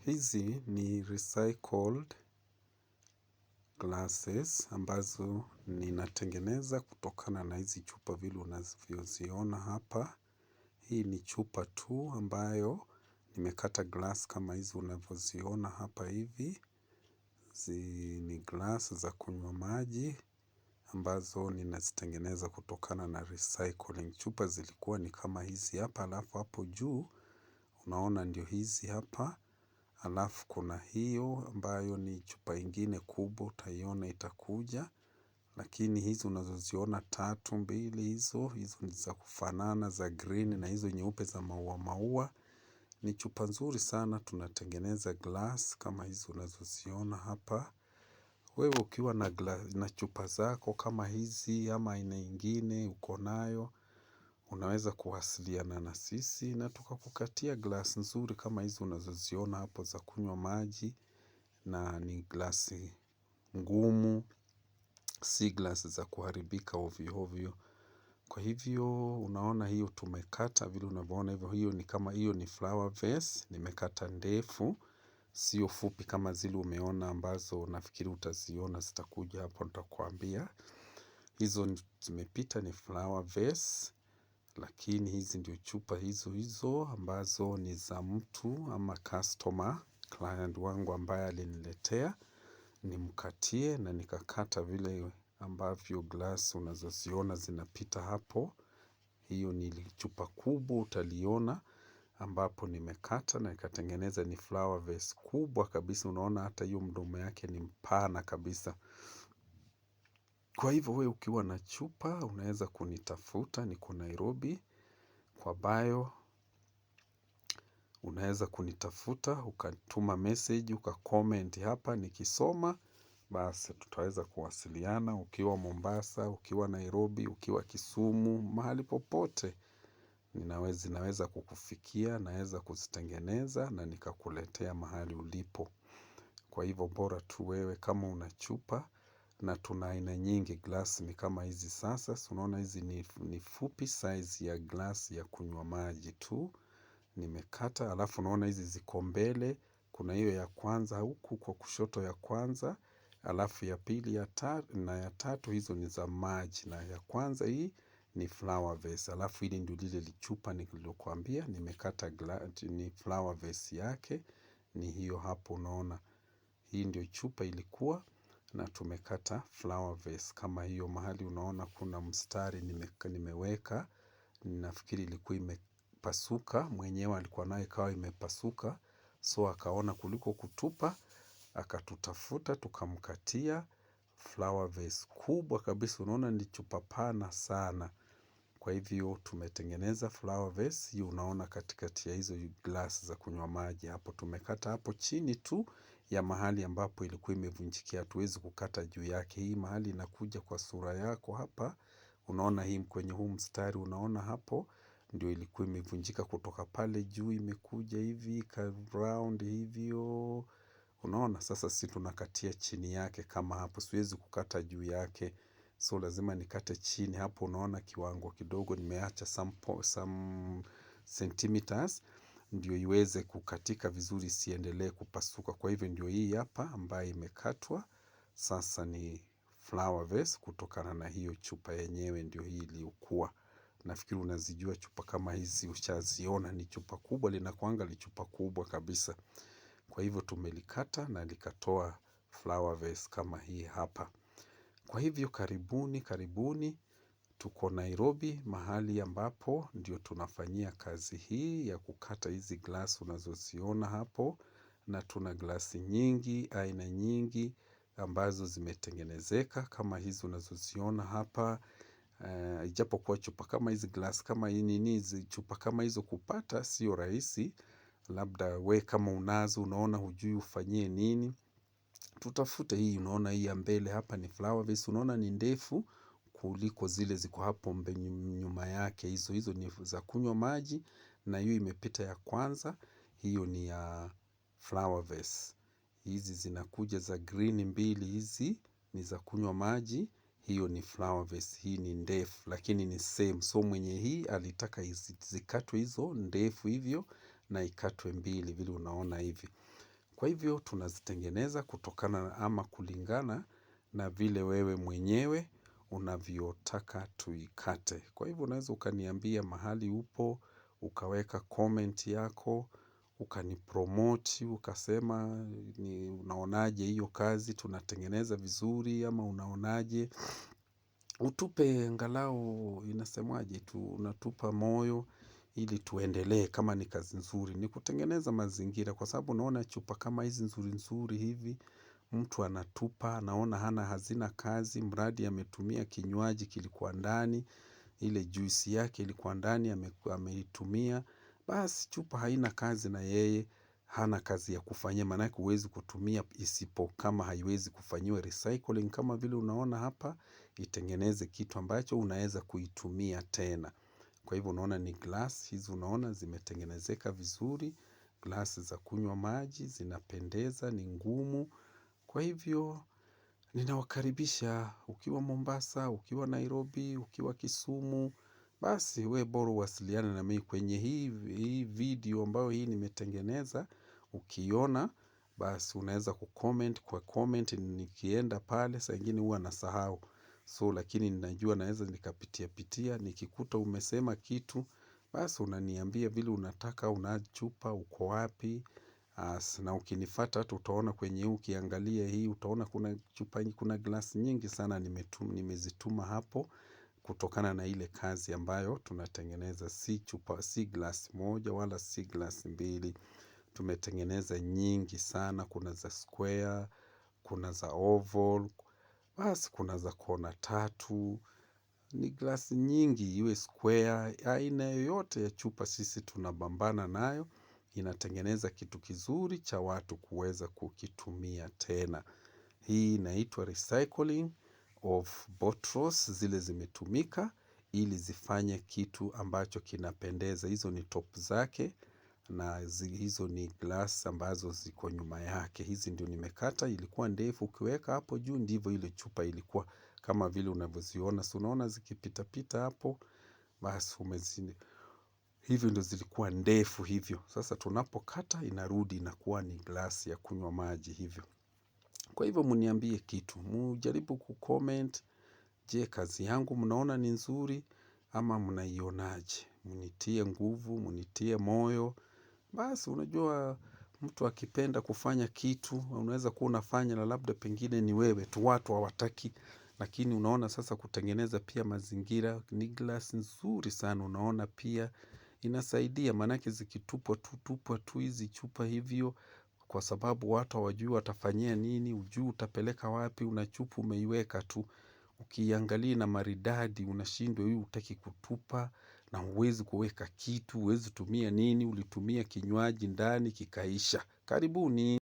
Hizi ni recycled glasses ambazo ninatengeneza kutokana na hizi chupa vile unavyoziona hapa. Hii ni chupa tu ambayo nimekata glass kama hizi unavyoziona hapa hivi. Hizi ni glass za kunywa maji ambazo ninazitengeneza kutokana na recycling. Chupa zilikuwa ni kama hizi hapa, alafu hapo juu unaona ndio hizi hapa. Alafu kuna hiyo ambayo ni chupa ingine kubwa utaiona itakuja. Lakini hizo unazoziona tatu mbili hizo ni za kufanana za green na hizo nyeupe za maua maua. Ni chupa nzuri sana, tunatengeneza glass kama hizo unazoziona hapa. Wewe ukiwa na chupa zako kama hizi ama aina ingine uko nayo, unaweza kuwasiliana na sisi na tukakukatia glass nzuri kama hizi unazoziona hapo za kunywa maji. Na ni glasi ngumu, si glasi za kuharibika ovyo ovyo. Kwa hivyo unaona hiyo tumekata vile unavyoona hivyo, hiyo ni kama hiyo ni flower vase. Nimekata ndefu, sio fupi kama zile umeona ambazo nafikiri utaziona zitakuja hapo nitakuambia. Hizo zimepita ni flower vase. Lakini hizi ndio chupa hizo hizo ambazo ni za mtu ama customer client wangu ambaye aliniletea nimkatie, na nikakata vile ambavyo glass unazoziona zinapita hapo. Hiyo ni chupa kubwa utaliona ambapo nimekata na nikatengeneza ni flower vase kubwa kabisa. Unaona hata hiyo mdomo yake ni mpana kabisa. Kwa hivyo wewe ukiwa na chupa unaweza kunitafuta, niko Nairobi kwa bio. Unaweza kunitafuta, ukatuma message, ukacomment hapa nikisoma. Basi tutaweza kuwasiliana, ukiwa Mombasa, ukiwa Nairobi, ukiwa Kisumu, mahali popote ninaweza kukufikia, naweza kuzitengeneza na nikakuletea mahali ulipo. Kwa hivyo bora tu wewe kama una chupa, na tuna aina nyingi glass ni kama hizi sasa. Si unaona hizi ni fupi size ya glass ya kunywa maji tu. Nimekata, alafu unaona hizi ziko mbele. Kuna hiyo ya kwanza huku kwa kushoto ya kwanza. Alafu ya pili na ya tatu hizo ni za maji. Na ya kwanza hii ni flower vase. Alafu hili ndio lile lichupa nililokuambia. Nimekata ni flower vase yake. Ni hiyo hapo unaona. Hii ndio chupa ilikuwa. Na tumekata flower vase kama hiyo. Mahali unaona kuna mstari nimeweka. Nafikiri ilikuwa imepasuka. Mwenyewe alikuwa nayo ikawa imepasuka. So akaona kuliko kutupa, akatutafuta, tukamkatia flower vase kubwa kabisa. Unaona ni chupa pana sana. Kwa hivyo tumetengeneza flower vase. Hiyo unaona katikati ya hizo glass za kunywa maji. Hapo tumekata hapo chini tu ya mahali ambapo ilikuwa imevunjikia. Hatuwezi kukata juu yake. Hii mahali inakuja kwa sura yako hapa. Unaona hii kwenye huu mstari unaona hapo. Ndio ilikuwa imevunjika kutoka pale juu imekuja hivi round hivyo. Unaona sasa sisi tunakatia chini yake kama hapo. Siwezi kukata juu yake. So lazima nikate chini hapo. Unaona kiwango kidogo nimeacha some centimeters. Ndio iweze kukatika vizuri isiendelee kupasuka. Kwa hivyo ndio hii hapa ambayo imekatwa. Sasa ni flower vase kutokana na hiyo chupa yenyewe ndio hii iliyokuwa. Nafikiri unazijua chupa kama hizi ushaziona ni chupa kubwa linakuanga ni chupa kubwa kabisa. Kwa hivyo tumelikata na likatoa flower vase kama hii hapa. Kwa hivyo karibuni tuko Nairobi mahali ambapo ndio tunafanyia kazi hii ya kukata hizi glass unazoziona hapo. Na tuna glasi nyingi, aina nyingi ambazo zimetengenezeka kama hizi unazoziona hapa. Ijapokuwa chupa kama hizi glass kama hizi chupa kama hizo kupata sio rahisi. Labda we kama unazo unaona hujui ufanyie nini, tutafute hii unaona hii ya mbele hapa ni flower vase. Unaona ni ndefu kuliko zile ziko hapo nyuma yake. Hizo ni za kunywa maji. Na hiyo imepita ya kwanza. Hiyo ni ya flower vase. Hizi zinakuja za green mbili, hizi ni za kunywa maji. Hiyo ni flower vase. Hii ni ndefu lakini ni same. So mwenye hii alitaka zikatwe hizo ndefu hivyo na ikatwe mbili vile unaona hivi. Kwa hivyo tunazitengeneza kutokana ama kulingana na vile wewe mwenyewe unavyotaka tuikate. Kwa hivyo unaweza ukaniambia mahali upo, ukaweka comment yako, ukanipromote, ukasema ni unaonaje hiyo kazi, tunatengeneza vizuri ama unaonaje. Utupe angalau inasemwaje tu, unatupa moyo ili tuendelee kama ni kazi nzuri. Ni kutengeneza mazingira kwa sababu unaona chupa kama hizi nzuri nzuri hivi, mtu anatupa, anaona hana hazina kazi, mradi ametumia kinywaji kilikuwa ndani, ile juisi yake ilikuwa ndani ameitumia, basi chupa haina kazi na yeye, hana kazi ya kufanyia, maanake huwezi kutumia isipo kama haiwezi kufanyiwa recycling kama vile unaona hapa, itengeneze kitu ambacho unaweza kuitumia tena. Kwa hivyo unaona ni glass, hizi unaona zimetengenezeka vizuri, glass za kunywa maji, zinapendeza, ni ngumu. Kwa hivyo ninawakaribisha ukiwa Mombasa, ukiwa Nairobi, ukiwa Kisumu. Basi we bora uwasiliane na mimi kwenye hii video ambayo hii nimetengeneza. Ukiona, basi unaweza kucomment kwa comment nikienda pale, saa ingine huwa nasahau. So lakini ninajua naweza nikapitia pitia, nikikuta umesema kitu, basi unaniambia vile unataka, unachupa, uko wapi, na ukinifuata hata utaona kwenye ukiangalia hii, utaona kuna chupa, kuna glasi nyingi sana nimezituma hapo, kutokana na ile kazi ambayo tunatengeneza si chupa, si glasi moja, wala si glasi mbili, tumetengeneza nyingi sana, kuna za square, kuna za oval, basi kuna za kona tatu, ni glasi nyingi, iwe square, aina yoyote ya chupa sisi tunapambana nayo, inatengeneza kitu kizuri cha watu kuweza kukitumia tena. Hii inaitwa recycling of bottles zile zimetumika, ili zifanye kitu ambacho kinapendeza. Hizo ni top zake na hizo ni glass ambazo ziko nyuma yake. Hizi ndio nimekata, ilikuwa ndefu, ukiweka hapo juu ndivyo ile chupa ilikuwa kama vile unavyoziona. So unaona zikipita pita hapo, basi hivyo ndio zilikuwa ndefu hivyo. Sasa tunapokata inarudi inakuwa ni glasi ya kunywa maji hivyo. Kwa hivyo mniambie kitu, mjaribu kucomment, je kazi yangu mnaona ni nzuri ama mnaionaje. Mnitie nguvu, mnitie moyo. Basi unajua mtu akipenda kufanya kitu, unaweza kuwa unafanya na labda pengine ni wewe, tu watu hawataki, lakini unaona sasa kutengeneza pia mazingira, ni glass nzuri sana unaona pia, inasaidia maanake zikitupwa tu hizi chupa hivyo, kwa sababu watu hawajui watafanyia nini, hujui utapeleka wapi, unachupa umeiweka tu. Ukiangalia na maridadi unashindwa hii hutaki kutupa na huwezi kuweka kitu, huwezi tumia nini, ulitumia kinywaji ndani kikaisha. Karibuni.